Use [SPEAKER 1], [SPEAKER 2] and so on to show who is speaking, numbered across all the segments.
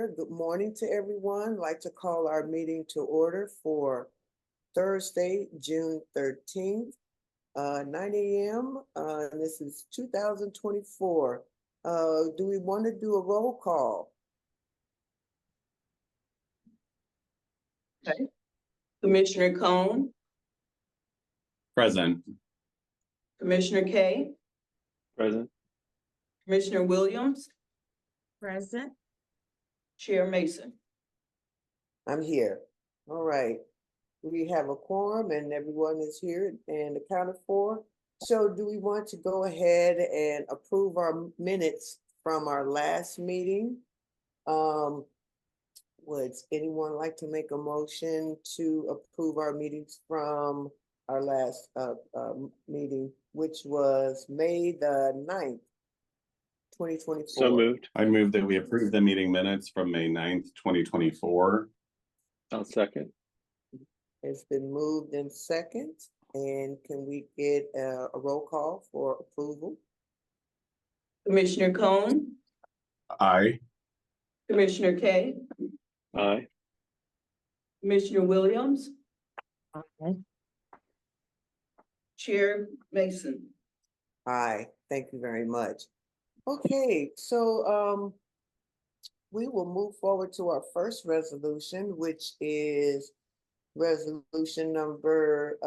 [SPEAKER 1] Good morning to everyone. I'd like to call our meeting to order for Thursday, June 13th, 9 a.m. This is 2024. Do we want to do a roll call?
[SPEAKER 2] Okay. Commissioner Cone,
[SPEAKER 3] Present.
[SPEAKER 2] Commissioner Kay,
[SPEAKER 3] Present.
[SPEAKER 2] Commissioner Williams,
[SPEAKER 4] Present.
[SPEAKER 2] Chair Mason.
[SPEAKER 1] I'm here. All right. We have a quorum and everyone is here and accounted for. So do we want to go ahead and approve our minutes from our last meeting? Would anyone like to make a motion to approve our meetings from our last meeting, which was May the 9th, 2024?
[SPEAKER 3] So moved. I move that we approve the meeting minutes from May 9th, 2024. I'll second.
[SPEAKER 1] It's been moved in second, and can we get a roll call for approval?
[SPEAKER 2] Commissioner Cone,
[SPEAKER 3] Aye.
[SPEAKER 2] Commissioner Kay,
[SPEAKER 3] Aye.
[SPEAKER 2] Commissioner Williams,
[SPEAKER 4] Aye.
[SPEAKER 2] Chair Mason.
[SPEAKER 1] Aye, thank you very much. Okay, so we will move forward to our first resolution, which is resolution number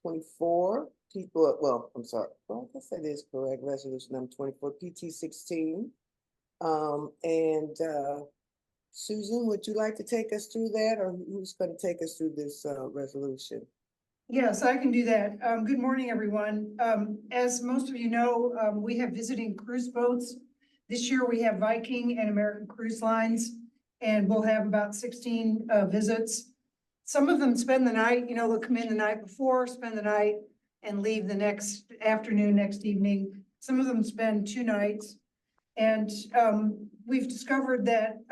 [SPEAKER 1] 24. I'm sorry. Well, I guess that is correct. Resolution number 24, PT 16. And Susan, would you like to take us through that, or who's going to take us through this resolution?
[SPEAKER 5] Yes, I can do that. Good morning, everyone. As most of you know, we have visiting cruise boats. This year we have Viking and American Cruise Lines, and we'll have about 16 visits. Some of them spend the night, they'll come in the night before, spend the night, and leave the next afternoon, next evening. Some of them spend 2 nights. And we've discovered that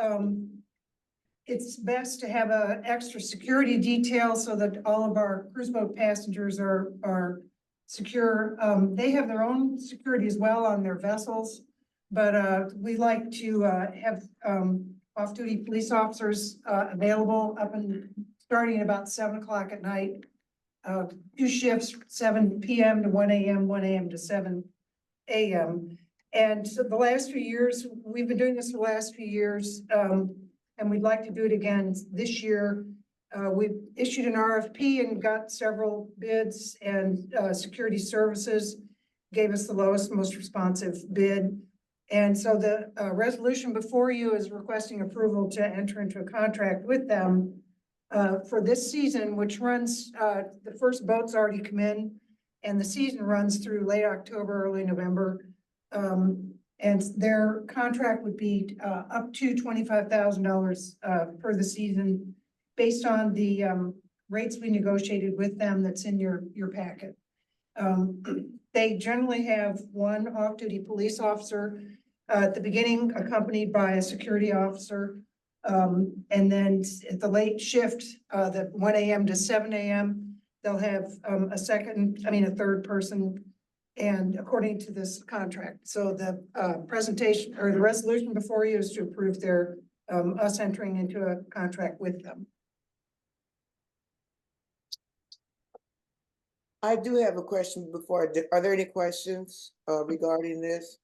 [SPEAKER 5] it's best to have an extra security detail so that all of our cruise boat passengers are secure. They have their own security as well on their vessels, but we like to have off-duty police officers available starting at about 7 o'clock at night. 2 shifts, 7 p.m. to 1 a.m., 1 a.m. to 7 a.m. And so the last few years, we've been doing this for the last few years, and we'd like to do it again this year. We've issued an RFP and got several bids, and Security Services gave us the lowest, most responsive bid. And so the resolution before you is requesting approval to enter into a contract with them for this season, which runs, the first boat's already come in, and the season runs through late October, early November. And their contract would be up to $25,000 per the season, based on the rates we negotiated with them that's in your packet. They generally have 1 off-duty police officer at the beginning, accompanied by a security officer. And then at the late shift, the 1 a.m. to 7 a.m., they'll have a third person, and according to this contract. So the presentation or the resolution before you is to approve their us entering into a contract with them.
[SPEAKER 1] I do have a question before. Are there any questions regarding this?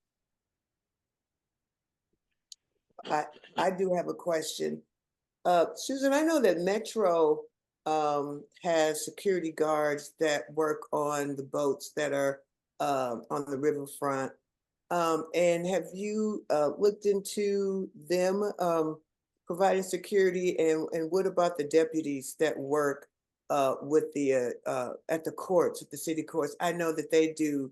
[SPEAKER 1] I do have a question. Susan, I know that Metro has security guards that work on the boats that are on the riverfront. And have you looked into them providing security? And what about the deputies that work with the at the courts, at the city courts? I know that they do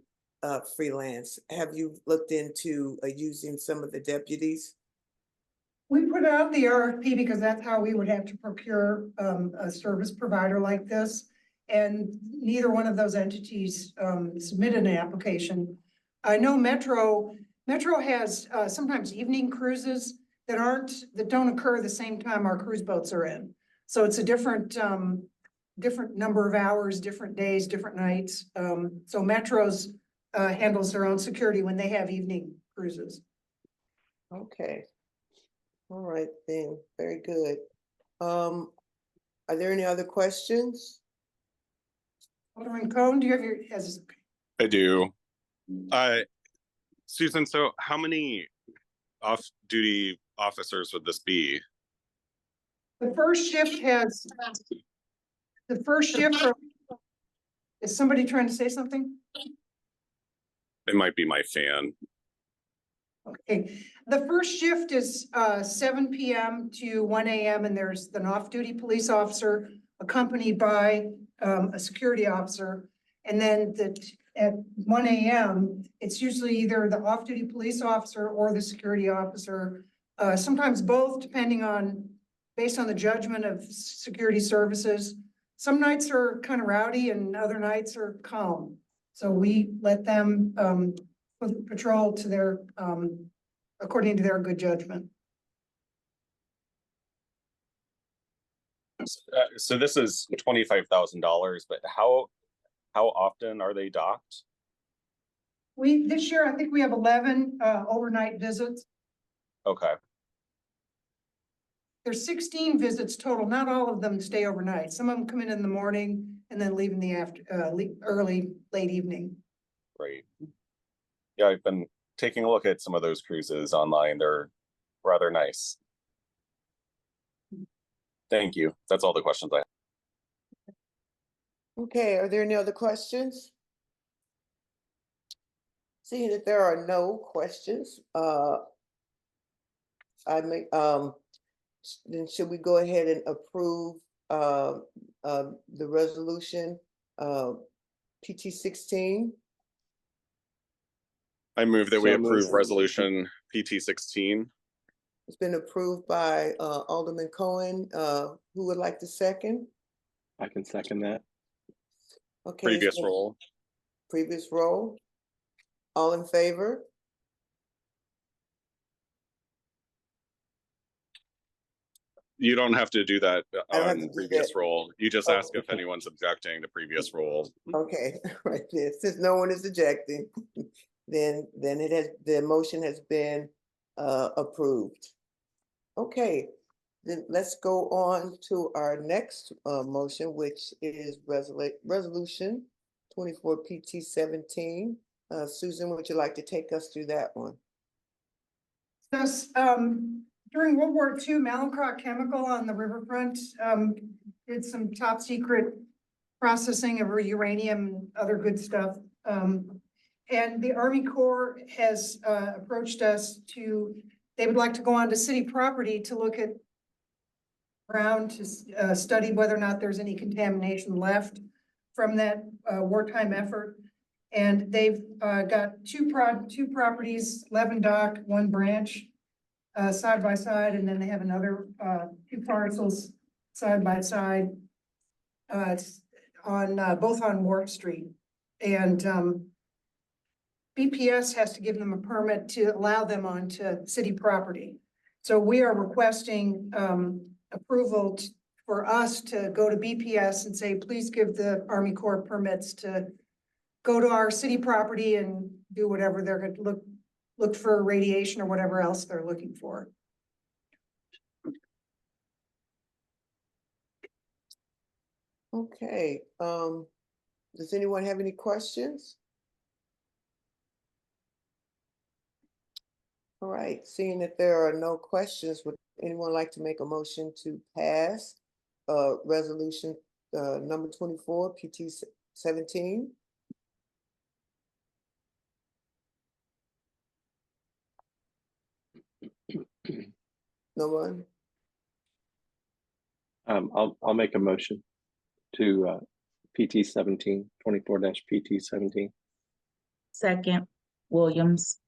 [SPEAKER 1] freelance. Have you looked into using some of the deputies?
[SPEAKER 5] We put out the RFP because that's how we would have to procure a service provider like this. And neither one of those entities submitted an application. I know Metro has sometimes evening cruises that don't occur the same time our cruise boats are in. So it's a different number of hours, different days, different nights. So Metro's handles their own security when they have evening cruises.
[SPEAKER 1] Okay. All right, then, very good. Are there any other questions?
[SPEAKER 5] Alderman Cone, do you have your, as,
[SPEAKER 3] I do. Susan, so how many off-duty officers would this be?
[SPEAKER 5] the first shift has, the first shift, is somebody trying to say something?
[SPEAKER 3] It might be my fan.
[SPEAKER 5] Okay, the first shift is 7 PM to 1 AM, and there's an off-duty police officer accompanied by a security officer. And then at 1 AM, it's usually either the off-duty police officer or the security officer. Sometimes both, depending on, based on the judgment of security services. Some nights are kind of rowdy and other nights are calm. So we let them patrol to their, according to their good judgment.
[SPEAKER 3] So this is $25,000, but how often are they docked?
[SPEAKER 5] This year, I think we have 11 overnight visits.
[SPEAKER 3] Okay,
[SPEAKER 5] There's 16 visits total. Not all of them stay overnight. Some of them come in the morning and then leave in the late evening.
[SPEAKER 3] great. Yeah, I've been taking a look at some of those cruises online. They're rather nice. Thank you. That's all the questions I have.
[SPEAKER 1] Okay, are there any other questions? Seeing that there are no questions, then should we go ahead and approve the resolution PT 16?
[SPEAKER 3] I move that we
[SPEAKER 6] So
[SPEAKER 3] approve
[SPEAKER 6] moved.
[SPEAKER 3] resolution PT 16.
[SPEAKER 1] It's been approved by Alderman Cohen. Who would like to second?
[SPEAKER 6] I can second that.
[SPEAKER 1] Okay. it's
[SPEAKER 3] Previous
[SPEAKER 1] been-
[SPEAKER 3] roll.
[SPEAKER 1] Previous roll. All in favor?
[SPEAKER 3] You don't have to do that
[SPEAKER 1] I don't have to
[SPEAKER 3] on
[SPEAKER 1] do
[SPEAKER 3] previous
[SPEAKER 1] that.
[SPEAKER 3] roll. You just
[SPEAKER 1] Oh.
[SPEAKER 3] ask if anyone's objecting to previous roll.
[SPEAKER 1] Okay, right there. Since no one is objecting, then the motion has been approved. Okay, then let's go on to our next motion, which is resolution 24 PT 17. Susan, would you like to take us through that one?
[SPEAKER 5] Thus, during World War II, Mallinckrodt Chemical on the riverfront did some top secret processing of uranium and other good stuff. And the Army Corps has approached us they would like to go onto city property to look at ground to study whether or not there's any contamination left from that wartime effort. And they've got two properties, Levendock, one branch, side by side, and then they have another two parcels side by side on both on Ward Street. And BPS has to give them a permit to allow them onto city property. So we are requesting approval for us to go to BPS and say, please give the Army Corps permits to go to our city property and do whatever they're going to look for radiation or whatever else they're looking for.
[SPEAKER 1] Okay, does anyone have any questions? All right, seeing that there are no questions, would anyone like to make a motion to pass resolution number 24 PT 17? No one?
[SPEAKER 6] I'll make a motion to PT 17, 24-PT 17.
[SPEAKER 4] Second, Williams.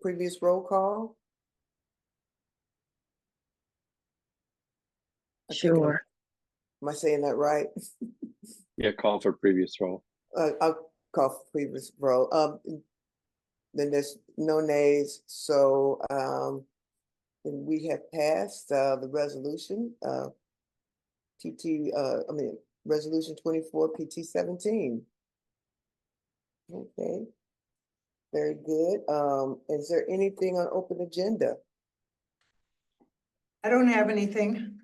[SPEAKER 1] Previous roll call? I think
[SPEAKER 4] Sure.
[SPEAKER 1] Am I saying that right?
[SPEAKER 6] Yeah, call for previous roll.
[SPEAKER 1] I'll call for previous roll. Then there's no nays, so then we have passed the resolution, resolution 24 PT 17. Okay. Very good. Is there anything on open agenda?
[SPEAKER 5] I don't have anything.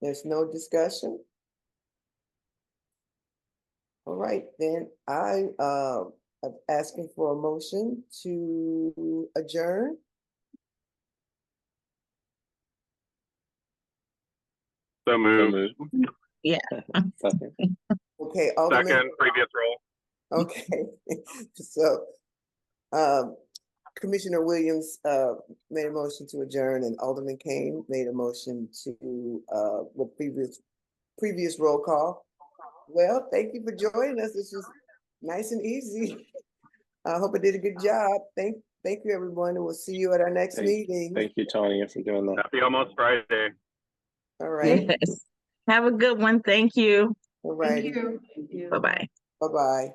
[SPEAKER 1] There's no discussion? All right, then I'm asking for a motion to adjourn.
[SPEAKER 3] So
[SPEAKER 6] So
[SPEAKER 3] moved.
[SPEAKER 6] moved.
[SPEAKER 4] Yeah.
[SPEAKER 6] Second.
[SPEAKER 1] Okay, Alderman.
[SPEAKER 3] Second, previous role.
[SPEAKER 1] Okay, so, Commissioner Williams, made a motion to adjourn and Alderman Kane made a motion to, with previous roll call. Well, thank you for joining us. This was nice and easy. I hope I did a good job. Thank you, everyone, and we'll see you at our next meeting.
[SPEAKER 6] Thank you, Tanya, for doing that.
[SPEAKER 3] Happy almost Friday.
[SPEAKER 1] All right,
[SPEAKER 4] Yes. Have a good one. Thank you.
[SPEAKER 1] all
[SPEAKER 5] Thank
[SPEAKER 1] righty,
[SPEAKER 5] you.
[SPEAKER 2] Thank you.
[SPEAKER 4] Bye-bye.
[SPEAKER 1] bye-bye.